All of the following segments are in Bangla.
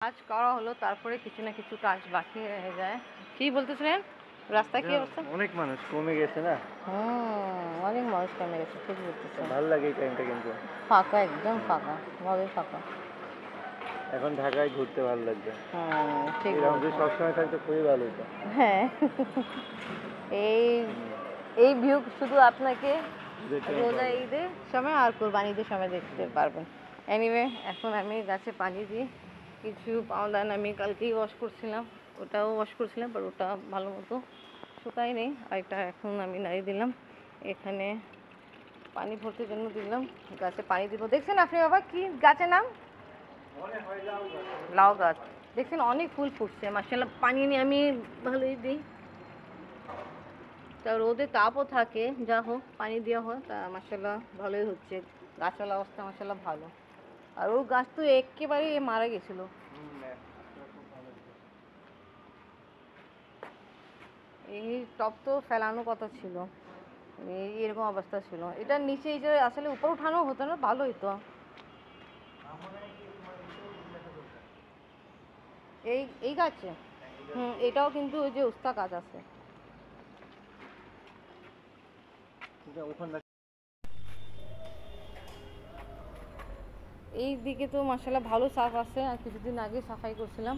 কাজ করা হলো, তারপরে কিছু না কিছু কাজ বাকি রয়ে যায়। কি বলতেছিলেন? রাস্তা কি অবস্থা? অনেক মানুষ কমে গেছে না? অনেক মানুষ কমে গেছে, ঠিক বলতেছেন। ভালো লাগে এই টাইমটা, কিন্তু ফাঁকা, একদম ফাঁকা, ভালোই ফাঁকা। এখন ঢাকায় ঘুরতে ভালো লাগবে। ঠিক বলছেন। সবসময় থাকতে খুবই ভালো হতো। হ্যাঁ, এই ভিউ শুধু আপনাকে রোজা ঈদের সময় আর কোরবানি ঈদের সময় দেখতে পারবেন। এনিওয়ে, এখন আমি গাছে পানি দিই। কিছু পাউডার আমি কালকেই ওয়াশ করছিলাম, ওটাও ওয়াশ করছিলাম, বাট ওটা ভালো মতো শুকাই নেই। আর এটা এখন আমি নাড়িয়ে দিলাম, এখানে পানি ভরতে জন্য দিলাম, গাছে পানি দিব। দেখছেন আপনি বাবা কি গাছের নাম? লাউ গাছ। দেখছেন অনেক ফুল ফুটছে মাশাআল্লাহ। পানি নিয়ে আমি ভালোই দিই, তা রোদে তাপও থাকে, যা হোক পানি দেওয়া হয়, তা মাশাআল্লাহ ভালোই হচ্ছে। গাছের অবস্থা মাশাআল্লাহ ভালো। আর ওই গাছ তো একেবারে মারা গেছিল। এই টপ তো ফেলানো কথা ছিল, এরকম অবস্থা ছিল। এটার নিচে এই যে আসলে উপর উঠানো হতো না, ভালো হতো। এই গাছে এটাও কিন্তু ওই যে উস্তা গাছ আছে। এই দিকে তো মাশাআল্লাহ ভালো সাফ আছে, আর কিছুদিন আগে সাফাই করছিলাম।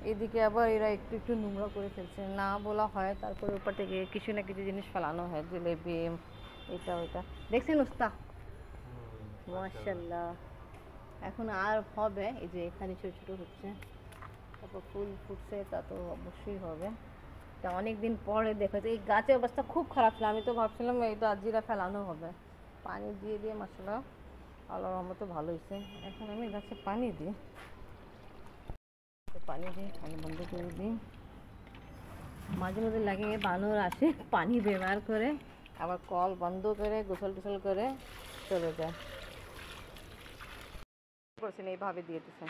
এইদিকে আবার এরা একটু একটু নোংরা করে ফেলছে, না বলা হয়, তারপরে উপর থেকে কিছু না কিছু জিনিস ফেলানো হয়, জিলেবি এটা ওইটা। দেখছেন উস্তা? মাশাআল্লাহ। এখন আর হবে, এই যে এখানে ছোট ছোট হচ্ছে, তারপর ফুল ফুটছে, তা তো অবশ্যই হবে। তা অনেকদিন পরে দেখো, এই গাছের অবস্থা খুব খারাপ ছিল। আমি তো ভাবছিলাম এই তো আজিরা ফেলানো হবে। পানি দিয়ে দিয়ে মাশাআল্লাহ আল্লাহর রহমতে ভালো হয়েছে। এখন আমি গাছে পানি দিই, পানি বন্ধ করে দিই। মাঝে মাঝে লাগে বানর আসে, পানি ব্যবহার করে, আবার কল বন্ধ করে গোসল টোসল করে চলে যায়। করছেন এইভাবে দিয়ে দিচ্ছেন।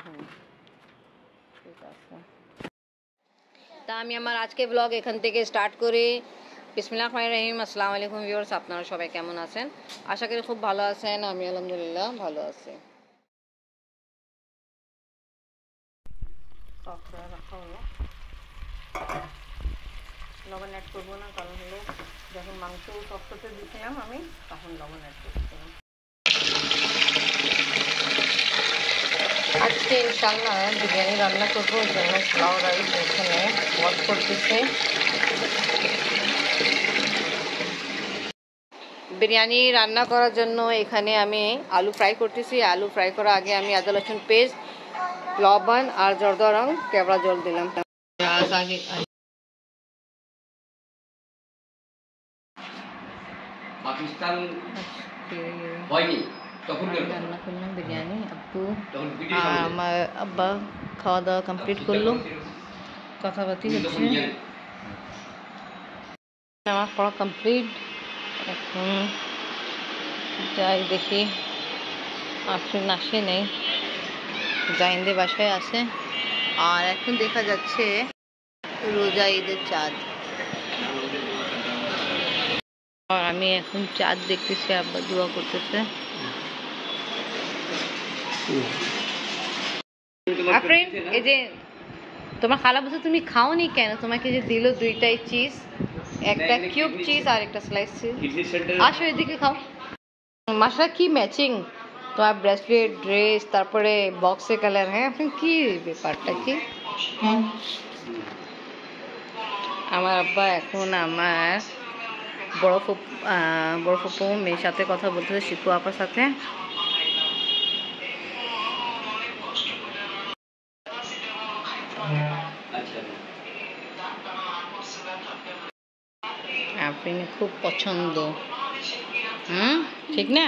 ঠিক আছে, তা আমি আমার আজকে ব্লগ এখান থেকে স্টার্ট করি। বিসমিল্লাহির রহমানির রহিম। আসসালামু আলাইকুম ভিউয়ার্স, আপনারা সবাই কেমন আছেন? আশা করি খুব ভালো আছেন। আমি আলহামদুলিল্লাহ ভালো আছি। রাখা হলো, লবণ অ্যাড করবো না, কারণ হলো যখন মাংস সফট করতে দিয়েছিলাম আমি, তখন লবণ অ্যাড করছিলাম। আজকে ইনশাআল্লাহ বিরিয়ানি রান্না করবো, ওই জন্য পোলাও রাইস এখানে ওয়াশ করতেছি। বিরিয়ানি রান্না করার জন্য এখানে আমি আলু ফ্রাই করতেছি। আলু ফ্রাই করার আগে আমি আদা রসুন পেস্ট, লবণ আর জর্দা রং কেবড়া জল দিলাম। পাকিস্তান হয়নি তখন রান্না করলাম বিরিয়ানি। আব্বু আমার আব্বা খাওয়া দাওয়া কমপ্লিট করলো, কথাবার্তি হচ্ছে। আমার পড়া কমপ্লিট, এখন যাই দেখি আফরিন আসে নেই, জাইনদের বাসায় আছে। আর এখন দেখা যাচ্ছে রোজা ঈদের চাঁদ, আর আমি এখন চাঁদ দেখতেছি, আব্বা দোয়া করতেছে। আফরিন, এই যে তোমার খালা বলছে তুমি খাওনি কেন? তোমাকে যে দিল দুইটাই চিজ, একটা কিউব চিজ আর একটা স্লাইস চিজ। আসো এদিকে খাও। মাশাআল্লাহ কি ম্যাচিং তোমার ব্রেসলেট, ড্রেস, তারপরে বক্সে কালার। হ্যাঁ আপনি কি ব্যাপারটা কি? আমার আব্বা এখন আমার বড় ফুপু মেয়ের সাথে কথা বলতেছে, শিপু আপার সাথে। আপনি খুব পছন্দ, ঠিক না?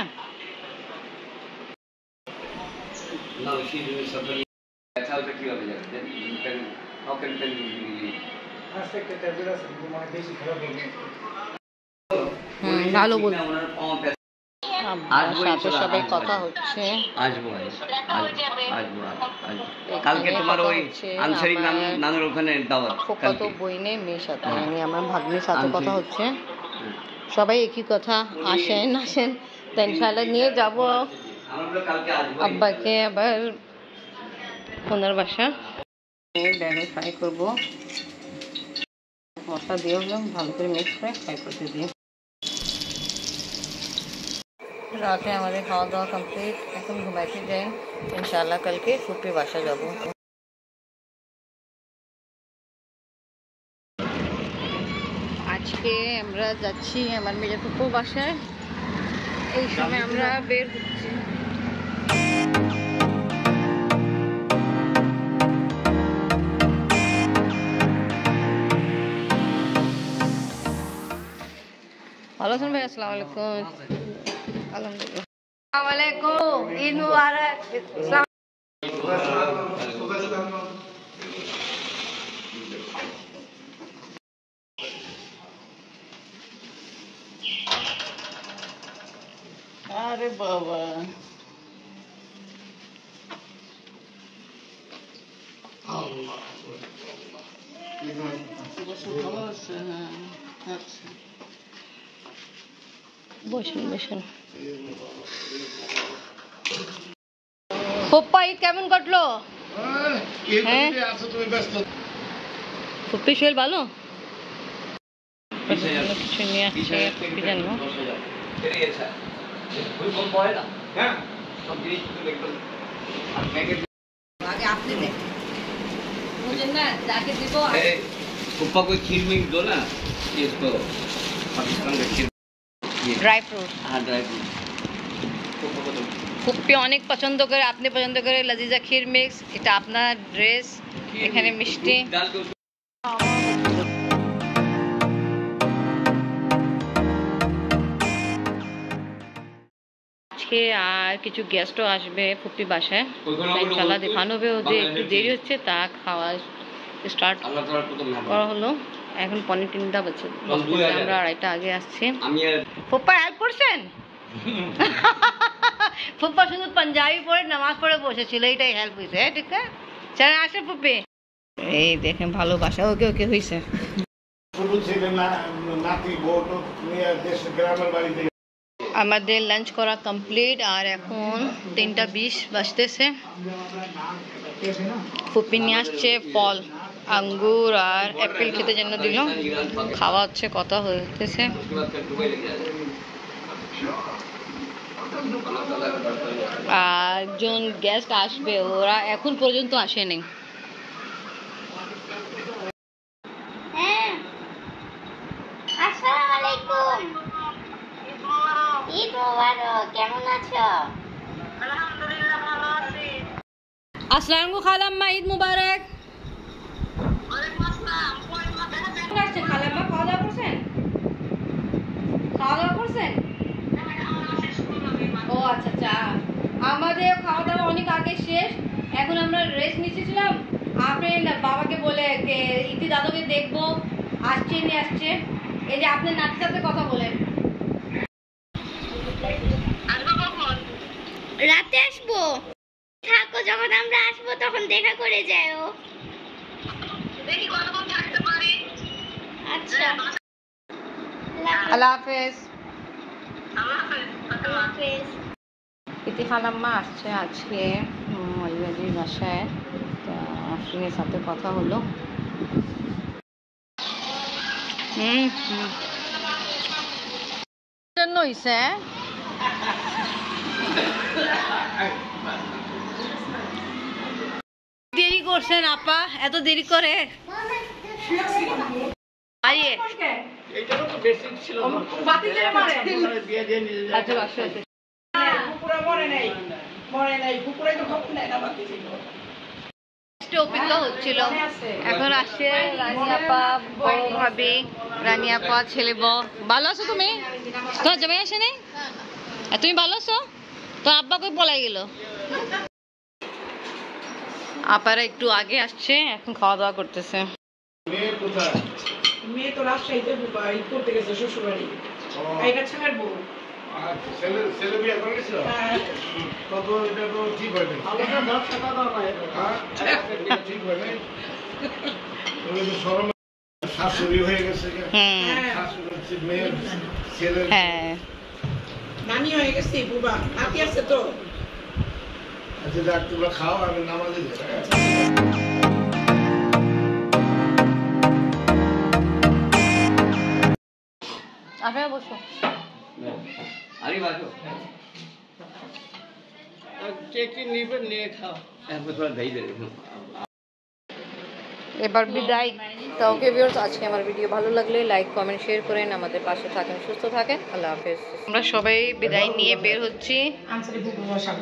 ভালো বল। সাথে সবাই কথা হচ্ছে। কালকে তোমার ওই আনসারি নানুর ওখানে দাওয়াত, কত বইনে মেয়ের সাথে, মানে আমার ভাগ্নির সাথে কথা হচ্ছে। সবাই একই কথা, আসেন আসেন, তা ইনশাআল্লাহ নিয়ে যাব আব্বাকে আবার ওনার বাসা। ব্যাগে ফ্রাই করবো, মশলা দিয়ে হলাম ভালো করে মিক্স করে ফ্রাই করতে দিই। রাতে আমাদের খাওয়া দাওয়া কমপ্লিট, এখন ঘুমাইতে যাই। ইনশাআল্লাহ কালকে ফুপির বাসা যাব। আজকে আমরা যাচ্ছি আমার মেজো ফুপুর বাসায়। এই সময় আমরা বের হচ্ছি। ভালো আছেন ভাই? আসসালামু আলাইকুম। আলহামদুলিল্লাহ। আসসালামু আলাইকুম, ঈদ মুবারক। আরে বাবা, বসেন বসেন। পপ্পা ঈদ কেমন কাটলো? হ্যাঁ, পপ্পি শরীর ভালো? কিছু নিয়ে আসছে কি জানো? आगे आपने दे मुझे ना जाके दीपो पप्पा कोई खीर में दो ना ये इसको पाकिस्तान का खीर ड्राई फ्रूट। हाँ ड्राई फ्रूट ফুপ্পি অনেক পছন্দ করে, আপনি পছন্দ করে লাজিজা ক্ষীর মিক্স। এটা আপনার ড্রেস, এখানে মিষ্টি। डाल के আজকে আর কিছু গেস্টও আসবে ফুপ্পি বাসায়, ইনশাআল্লাহ দেখানো হবে। ওদের একটু দেরি হচ্ছে, তা খাওয়া স্টার্ট আল্লাহ তাআলার প্রথম নাম করা হলো। এখন 3:45 বাজে, আমরা 2:30 আগে আসছি। আমি আর ফুপ্পা হেল্প করছেন? ফুপ্পা শুধু পাঞ্জাবি পরে নামাজ পড়ে বসেছিল, এটাই হেল্প হয়েছে। ঠিক আছে, চলেন আসে ফুপ্পি। এই দেখেন ভালোবাসা, ওকে ওকে হয়েছে। আমাদের লাঞ্চ করা কমপ্লিট, আর এখন 3:20 বাজতেছে। ফুপ্পি নিয়ে আসছে ফল, আঙ্গুর আর অ্যাপেল খেতে জন্য দিল। খাওয়া হচ্ছে, কথা হইতেছে। उसके बाद फिर दुबई लेके जाते আর একজন গেস্ট আসবে, ওরা এখন পর্যন্ত আসেনি। হ্যাঁ, আসসালামু আলাইকুম। ঈদ মোবারক। কেমন আছো? আসসালামু আলাইকুম খালাম্মা, ঈদ মুবারক। খালাম্মা খাওয়া দাওয়া করছেন? খাওয়া দাওয়া করছেন? ও আচ্ছা আচ্ছা, আমাদের খাওয়া দাওয়া অনেক আগে শেষ। এখন আমরা রেস্ট নিচ্ছিলাম। আপনি বাবাকে বলে ইতি দাদুকে দেখবো, আসছে নিয়ে আসছে। এই যে আপনার নাতির সাথে কথা বলেন। রাতে আসবো। থাকো, যখন আমরা আসবো তখন দেখা করে যাও। আচ্ছা, আল্লাহ হাফেজ। আল্লাহ হাফেজ। ইতি খালাম্মা আসছে আজকে মলিবাজির বাসায়, তা আফরিনের সাথে কথা হলো। জন্য হইছে দেরি করছেন আপা, এত দেরি করে আইয়ে এইটারও তো বেশি ছিল না। বাতি দিয়ে মারে দিয়ে দিয়ে নিয়ে যায়। আচ্ছা আচ্ছা আচ্ছা। কুকুরা মরে নাই কুকুরাই তো খবর নেয় না বাকি ছিল অপেক্ষা হচ্ছিল। এখন আসছে রানী আপা, বড় ভাবি, রানী আপা, ছেলে বউ। ভালো আছো তুমি? তোমার জামাই আসে নাই? তুমি ভালো আছো? তো আব্বা কই পলাই গেল? আপারা একটু আগে আসছে, এখন খাওয়া দাওয়া করতেছে। মেয়ে তো রাজশাহীতে ঈদ করতে গেছে শ্বশুরবাড়ি। এটা ছেলের বউ। ছেলে বিয়ে করে গেছিল? হ্যাঁ। তত এটা তো ঠিক হয়নি। ঠিক হয়নি। শরম শাশুড়ি হয়ে গেছে। শাশুড়ি মেয়ের ছেলে। হ্যাঁ, নানি হয়ে গেছে, বুবা নাতি আছে তো। আচ্ছা যাক, তোমরা খাও, আমি নামাজে যাই। আপনারা বসো। আরে বাসো কে কি নিবে নিয়ে খাও। একবার থোড়া দই দে এবার বিদায়। তো ওকে ভিউয়ার্স, আজকে আমার ভিডিও ভালো লাগলে লাইক কমেন্ট শেয়ার করেন, আমাদের পাশে থাকেন, সুস্থ থাকেন। আল্লাহ হাফেজ। আমরা সবাই বিদায় নিয়ে বের হচ্ছি। আনসারি বুক বসা